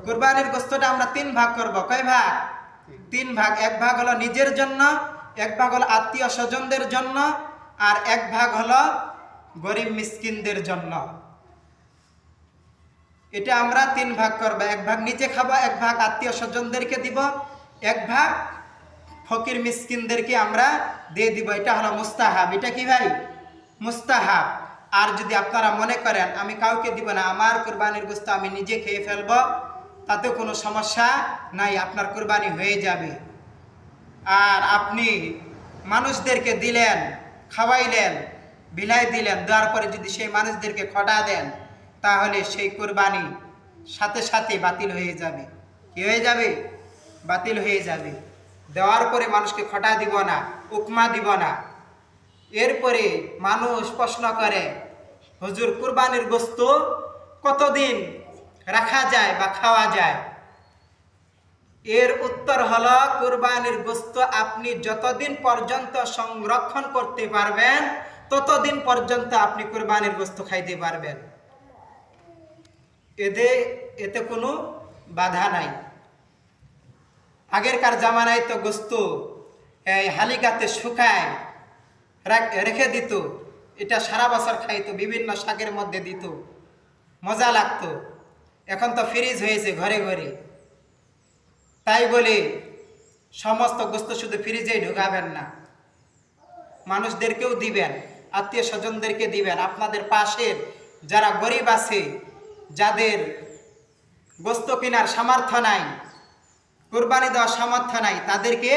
কুরবানির গোশতটা আমরা 3 ভাগ করব। কয় ভাগ? 3 ভাগ। এক ভাগ হলো নিজের জন্য, এক ভাগ হলো আত্মীয় স্বজনদের জন্য, আর এক ভাগ হলো গরিব মিসকিনদের জন্য। এটা আমরা 3 ভাগ করব। এক ভাগ নিজে খাবো, এক ভাগ আত্মীয় স্বজনদেরকে দিব, এক ভাগ ফকির মিসকিনদেরকে আমরা দিয়ে দিব। এটা হলো মুস্তাহাব। এটা কি ভাই? মুস্তাহাব। আর যদি আপনারা মনে করেন আমি কাউকে দিব না, আমার কুরবানির গোশত আমি নিজে খেয়ে ফেলবো, তাতে কোনো সমস্যা নাই, আপনার কুরবানি হয়ে যাবে। আর আপনি মানুষদেরকে দিলেন, খাওয়াইলেন, বিলাই দিলেন, দেওয়ার পরে যদি সেই মানুষদেরকে খটা দেন, তাহলে সেই কুরবানি সাথে সাথে বাতিল হয়ে যাবে। কি হয়ে যাবে? বাতিল হয়ে যাবে। দেওয়ার পরে মানুষকে খটা দিব না, উপমা দিব না। এরপরে মানুষ প্রশ্ন করে, হুজুর কুরবানির গোশত কতদিন রাখা যায় বা খাওয়া যায়? এর উত্তর হলো, কুরবানির গোশত আপনি যতদিন পর্যন্ত সংরক্ষণ করতে পারবেন ততদিন পর্যন্ত আপনি কুরবানির গোশত খাইতে পারবেন। এতে কোনো বাধা নাই। আগেরকার জামানায় তো গোশত এই হালিকাতে শুকায় রেখে দিত, এটা সারা বছর খাইতো, বিভিন্ন শাকের মধ্যে দিত, মজা লাগতো। এখন তো ফ্রিজ হয়েছে ঘরে ঘরে, তাই বলে সমস্ত গোশত শুধু ফ্রিজেই ঢুকাবেন না, মানুষদেরকেও দিবেন, আত্মীয় স্বজনদেরকে দিবেন। আপনাদের পাশের যারা গরিব আছে, যাদের গোশত কেনার সামর্থ্য নাই, কুরবানি দেওয়ার সামর্থ্য নাই, তাদেরকে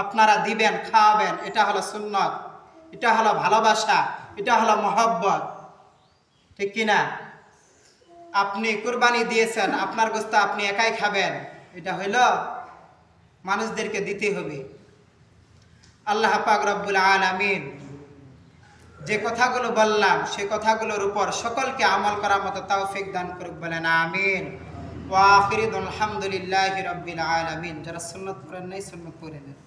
আপনারা দিবেন, খাওয়াবেন। এটা হলো সুন্নত, এটা হলো ভালোবাসা, এটা হলো মহব্বত, ঠিক কিনা? আপনি কুরবানি দিয়েছেন, আপনার গোশত আপনি একাই খাবেন, এটা হইল? মানুষদেরকে দিতে হবে। আল্লাহ পাক রব্বুল আলামিন যে কথাগুলো বললাম সে কথাগুলোর উপর সকলকে আমল করার মতো তৌফিক দান করুক, বলেন আমিন। ওয়া আখিরু আলহামদুলিল্লাহি রাব্বিল আলামিন। যারা সুন্নাত পড়েন নাই সুন্নাত পড়ে নেন।